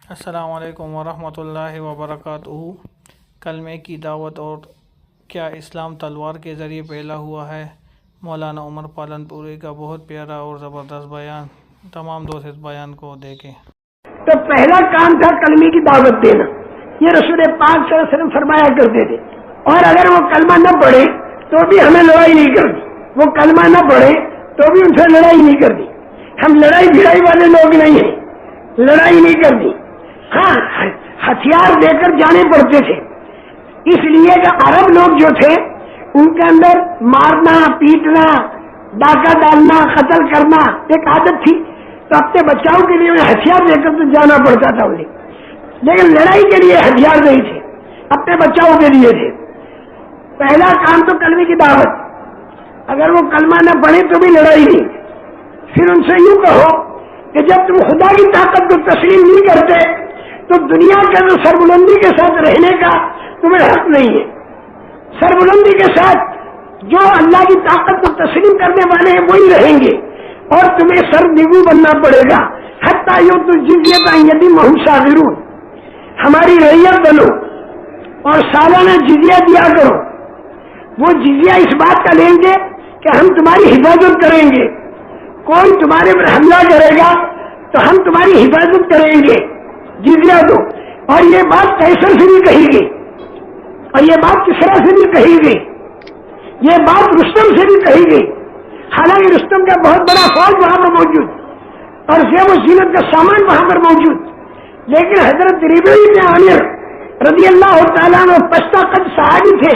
السلام علیکم ورحمۃ اللہ وبرکاتہ۔ کلمے کی دعوت اور کیا اسلام تلوار کے ذریعے پھیلا ہوا ہے، مولانا عمر پالن پوری کا بہت پیارا اور زبردست بیان۔ تمام دوست اس بیان کو دیکھیں۔ تو پہلا کام تھا کلمے کی دعوت دینا، یہ رسول پاک صلی اللہ علیہ وسلم فرمایا کرتے تھے۔ اور اگر وہ کلمہ نہ پڑھے تو بھی ہمیں لڑائی نہیں کرنی، وہ کلمہ نہ پڑھے تو بھی ان سے لڑائی نہیں کرنی۔ ہم لڑائی بھڑائی والے لوگ نہیں ہیں، لڑائی نہیں کرنی۔ ہاں، ہتھیار دے کر جانے پڑتے تھے، اس لیے کہ عرب لوگ جو تھے ان کے اندر مارنا، پیٹنا، ڈاکہ ڈالنا، قتل کرنا ایک عادت تھی، تو اپنے بچاؤ کے لیے ہتھیار لے کر تو جانا پڑتا تھا انہیں، لیکن لڑائی کے لیے ہتھیار نہیں تھے، اپنے بچاؤ کے لیے تھے۔ پہلا کام تو کلمے کی دعوت، اگر وہ کلمہ نہ پڑھے تو بھی لڑائی نہیں۔ پھر ان سے یوں کہو کہ جب تم خدا کی طاقت کو تسلیم نہیں کرتے تو دنیا کے اندر سربلندی کے ساتھ رہنے کا تمہیں حق نہیں ہے۔ سربلندی کے ساتھ جو اللہ کی طاقت کو تسلیم کرنے والے ہیں وہی رہیں گے، اور تمہیں سر نگو بننا پڑے گا۔ حتیٰ یوں تو جزیۃ عن ید وہم صاغرون، ہماری رعیت بنو اور سالانہ جزیہ دیا کرو۔ وہ جزیہ اس بات کا لیں گے کہ ہم تمہاری حفاظت کریں گے، کوئی تمہارے پر حملہ کرے گا تو ہم تمہاری حفاظت کریں گے، جزیہ دو۔ اور یہ بات قیصر سے بھی کہی گئی، اور یہ بات کسریٰ سے بھی کہی گئی، یہ بات رستم سے بھی کہی گئی۔ حالانکہ رستم کا بہت بڑا فوج وہاں پر موجود اور زیب و زینت کا سامان وہاں پر موجود، لیکن حضرت ربعی بن عامر رضی اللہ تعالیٰ عنہ پستہ قد صحابی تھے،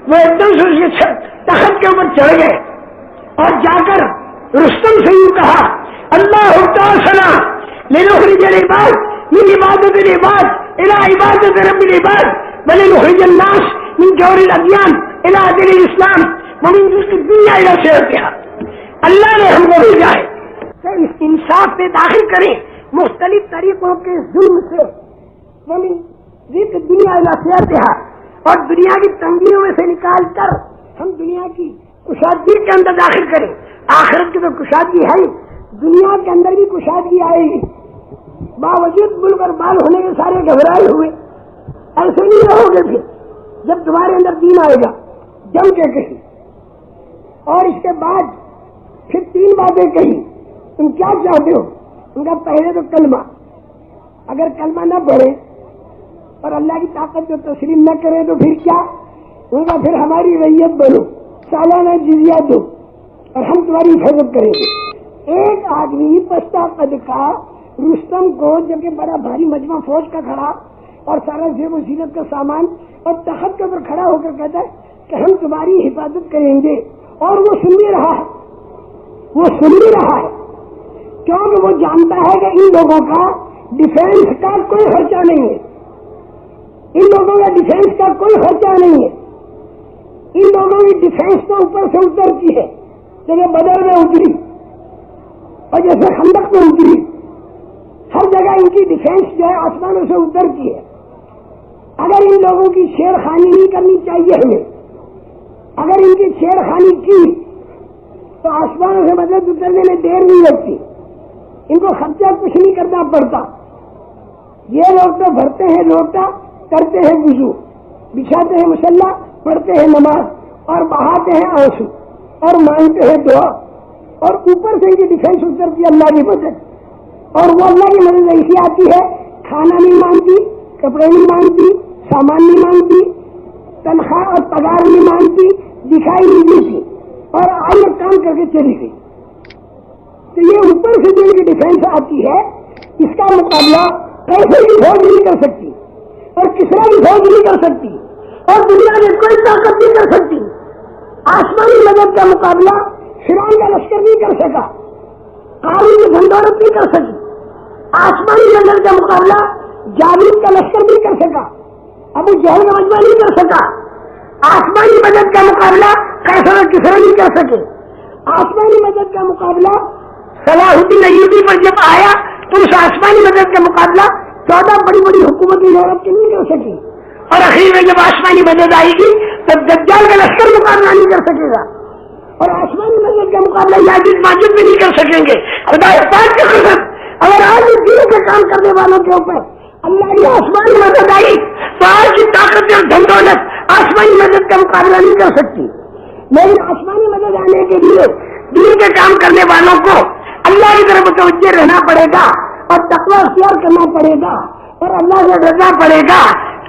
وہ ایک دم سے اس کے تخت کے اوپر چڑھ گئے اور جا کر رستم سے یوں کہا، اللہ تعالی لنخرج العباد من عبادت العباد الى عبادت رب العباد ولنخرج الناس من جور الادیان الى دین الاسلام ومن ضيق الدنيا الى صحتها۔ اللہ نے ہم کو بھیجا ہے کہ اس انصاف پہ داخل کریں مختلف طریقوں کے ظلم سے، ومن ضيق الدنيا الى صحتها، اور دنیا کی تنگیوں میں سے نکال کر ہم دنیا کی کشادگی کے اندر داخل کریں۔ آخرت کی تو کشادگی ہے، دنیا کے اندر بھی کشادگی آئے گی۔ باوجود ملک اور بال ہونے کے سارے گھبرائے ہوئے، ایسے نہیں رہو گے پھر جب تمہارے اندر دین آئے گا جم کے کہیں۔ اور اس کے بعد پھر تین باتیں کہی، تم کیا چاہتے ہو؟ ان کا پہلے تو کلمہ، اگر کلمہ نہ پڑھے اور اللہ کی طاقت کو تسلیم نہ کرے تو پھر کیا؟ ان کا پھر ہماری رعیت بنو، سالانہ جزیہ دو اور ہم تمہاری حفاظت کریں گے۔ ایک آدمی پستہ قد کا رستم کو، جبکہ بڑا بھاری مجمع فوج کا کھڑا اور سارا زیب و زینت کا سامان اور تخت کے اوپر کھڑا ہو کر کہتا ہے کہ ہم تمہاری حفاظت کریں گے، اور وہ سن بھی رہا ہے، وہ سن بھی رہا ہے، کیونکہ وہ جانتا ہے کہ ان لوگوں کا ڈیفینس کا کوئی خرچہ نہیں ہے، ان لوگوں کا ڈیفینس کا کوئی خرچہ نہیں ہے، ان لوگوں کی ڈیفینس تو اوپر سے اترتی ہے، جیسے بدر میں اتری اور جیسے خندق میں اتری، ہر جگہ ان کی ڈیفینس جو ہے آسمانوں سے اترتی ہے۔ اگر ان لوگوں کی شیر خانی نہیں کرنی چاہیے ہمیں، اگر ان کی شیر خانی کی تو آسمانوں سے مدد اترنے میں دیر نہیں لگتی، ان کو خرچہ کچھ نہیں کرنا پڑتا۔ یہ لوگ تو بھرتے ہیں لوٹا، کرتے ہیں وضو، بچھاتے ہیں مصلی، پڑھتے ہیں نماز اور بہاتے ہیں آنسو اور مانگتے ہیں دعا، اور اوپر سے ان کی ڈیفینس اترتی ہے اللہ کی مدد۔ اور وہ اللہ کی مدد ایسی آتی ہے، کھانا نہیں مانگتی، کپڑے نہیں مانگتی، سامان نہیں مانگتی، تنخواہ اور پگار نہیں مانگتی، دکھائی نہیں دیتی، اور آئیے کام کر کے چلی گئی۔ تو یہ اوپر سے جو کی ڈیفینس آتی ہے، اس کا مقابلہ کیسے کی فوج نہیں کر سکتی، اور کسرا کی فوج نہیں کر سکتی، اور دنیا میں کوئی طاقت نہیں کر سکتی۔ آسمانی مدد کا مقابلہ فرعون کا لشکر نہیں کر سکا، قارون کی دھندورت نہیں کر سکی، آسمانی مدد کا مقابلہ جالوت کا لشکر نہیں کر سکا، ابو جہل کا مجمع نہیں کر سکا۔ آسمانی مدد کا مقابلہ قیصر اور کسریٰ نہیں کر سکے۔ آسمانی مدد کا مقابلہ صلاح الدین ایوبی پر جب آیا تو اس آسمانی مدد کا مقابلہ 14 بڑی بڑی حکومت یورپ کی نہیں کر سکی، اور اخیر میں جب آسمانی مدد آئے گی تب دجال کا لشکر مقابلہ نہیں کر سکے گا، اور آسمانی مدد کا مقابلہ یاجوج ماجوج بھی نہیں کر سکیں گے۔ خدا پاک کی قسم، اگر آج دین کا کام کرنے والوں کے اوپر اللہ کی آسمانی مدد آئی تو آج کی طاقت اور دھن دولت آسمانی مدد کا مقابلہ نہیں کر سکتی. لیکن آسمانی مدد آنے کے لیے دین کے کام کرنے والوں کو اللہ کی طرف متوجہ رہنا پڑے گا اور تقوی اختیار کرنا پڑے گا اور اللہ سے ڈرنا پڑے گا.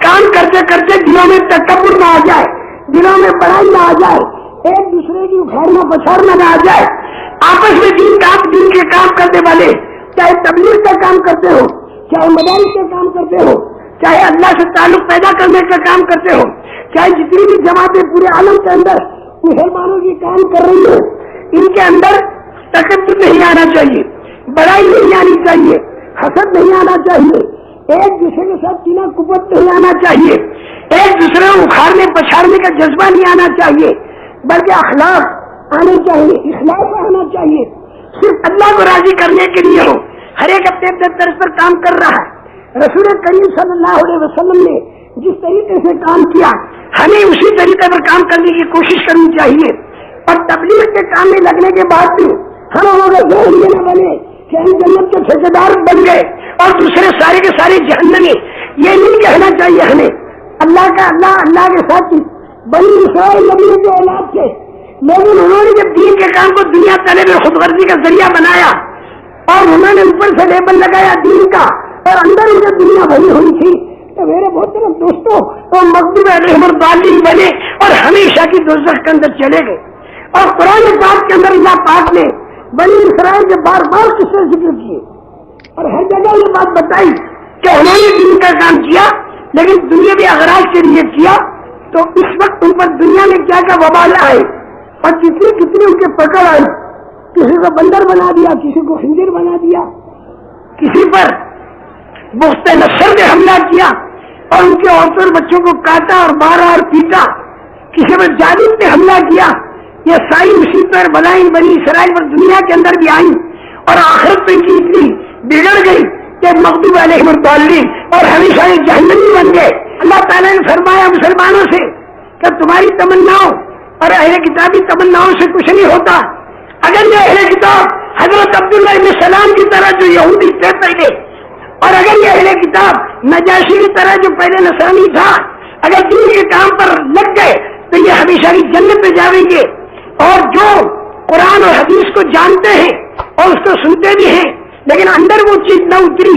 کام کرتے کرتے دلوں میں تکبر نہ آ جائے, دلوں میں بڑائی نہ آ جائے, ایک دوسرے کی اکھاڑنا پچھاڑنا نہ آ جائے. آپس میں دین کے کام کرنے والے, چاہے تبلیغ کا کام کرتے ہو, چاہے مدارس کا کام کرتے ہو, چاہے اللہ سے تعلق پیدا کرنے کا کام کرتے ہو, چاہے جتنی بھی جماعتیں پورے عالم کے اندر مسلمانوں کی کام کر رہی ہو, ان کے اندر تکبر نہیں آنا چاہیے, بڑائی نہیں آنی چاہیے, حسد نہیں آنا چاہیے, ایک دوسرے کے ساتھ کینہ کفت نہیں آنا چاہیے, ایک دوسرے کو اکھاڑنے پچھاڑنے کا جذبہ نہیں آنا چاہیے, بلکہ اخلاق آنے چاہیے, اخلاص آنا چاہیے. صرف اللہ کو راضی کرنے کے لیے ہو, ہر ایک اپنے اپنے طرز پر کام کر رہا ہے. رسول کریم صلی اللہ علیہ وسلم نے جس طریقے سے کام کیا, ہمیں اسی طریقے پر کام کرنے کی کوشش کرنی چاہیے. اور تبلیغ کے کام میں لگنے کے بعد بھی ہم لوگوں کا ذہن یہ نہ بنے کہ ہم جنت کے ٹھیکیدار بن گئے اور دوسرے سارے کے سارے جہنمی. یہ نہیں کہنا چاہیے ہمیں. اللہ کا اللہ کے ساتھ بنی اسرائیل نبی کے اولاد تھے, لیکن انہوں نے جب دین کے کام کو دنیا طلب خود غرضی کا ذریعہ بنایا اور انہوں نے اوپر سے لیبل لگایا دین کا اور اندر ان سے دنیا بھری ہوئی تھی, تو میرے محترم دوستوں وہ مغضوب علیہم الضالین بنے اور ہمیشہ کی دوزخ کے اندر چلے گئے. اور قرآن پاک کے اندر اللہ پاک نے بنی اسرائیل کے بار بار قصے ذکر کیے اور ہر جگہ یہ بات بتائی کہ انہوں نے دین کا کام کیا لیکن دنیاوی اغراض کے لیے کیا, تو اس وقت ان پر دنیا میں کیا کیا وبال آئے اور کتنی ان کے پکڑ آئی. کسی کو بندر بنا دیا, کسی کو خنزیر بنا دیا, کسی پر بخت نصر نے حملہ کیا اور ان کے عورتوں اور بچوں کو کاٹا اور مارا اور پیٹا, کسی پر جالب نے حملہ کیا. یہ ساری مصیبتیں اور بلائیں بنی اسرائیل پر دنیا کے اندر بھی آئیں اور آخرت میں کی اتنی بگڑ گئی کہ مغضوب علیہم الضالین اور ہمیشہ یہ جہنمی بن گئے. اللہ تعالیٰ نے فرمایا مسلمانوں سے کہ تمہاری تمناؤں اور اہل کتابی تمناؤں سے کچھ نہیں ہوتا. اگر یہ اہل کتاب حضرت عبداللہ ابن سلام کی طرح جو یہودی تھے پہلے, اور اگر یہ اہل کتاب نجاشی کی طرح جو پہلے نصرانی تھا, اگر دین کے کام پر لگ گئے تو یہ ہمیشہ کی جنت میں جائیں گے. اور جو قرآن اور حدیث کو جانتے ہیں اور اس کو سنتے بھی ہیں لیکن اندر وہ چیز نہ اتری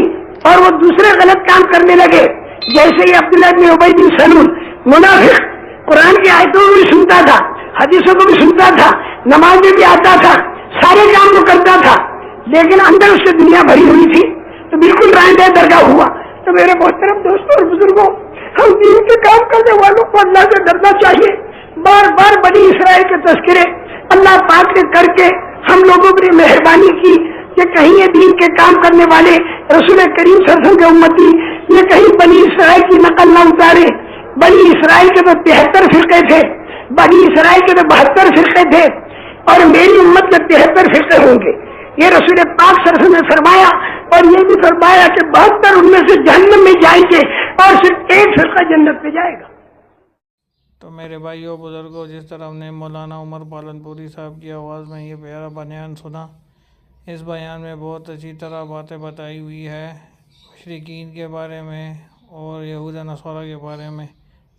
اور وہ دوسرے غلط کام کرنے لگے, جیسے یہ عبداللہ بن ابی بن سلول منافق قرآن کی آیتوں کو بھی سنتا تھا, حدیثوں کو بھی سنتا تھا, نماز میں بھی آتا تھا, سارے کام کو کرتا تھا, لیکن اندر اس سے دنیا بھری ہوئی تھی, تو بالکل رائے درگاہ ہوا. تو میرے محترم دوستوں اور بزرگوں, ہم دین کے کام کرنے والوں کو اللہ سے ڈرنا چاہیے. بار بار بنی اسرائیل کے تذکرے اللہ پاک نے کر کے ہم لوگوں کی مہربانی کی کہ کہیں یہ دین کے کام کرنے والے رسول کریم صلی اللہ علیہ وسلم کے امتی یہ کہیں بنی اسرائیل کی نقل نہ اتارے. بنی اسرائیل کے تو 73 فرقے تھے, بنی اسرائیل کے تو 72 فرقے تھے, اور میری امت کے 73 فرقے ہوں گے. یہ رسول پاک صلی اللہ علیہ وسلم نے فرمایا, اور یہ بھی فرمایا کہ 72 ان میں سے جہنم میں جائیں گے اور صرف ایک فرقہ جنت میں جائے گا. تو میرے بھائیوں بزرگوں, جس طرح ہم نے مولانا عمر پالن پوری صاحب کی آواز میں یہ پیارا بیان سنا, اس بیان میں بہت اچھی طرح باتیں بتائی ہوئی ہے مشرکین کے بارے میں اور یہود نصارہ کے بارے میں.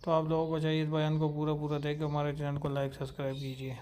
تو آپ لوگوں کو چاہیے اس بیان کو پورا دیکھ کے ہمارے چینل کو لائک سبسکرائب کیجیے.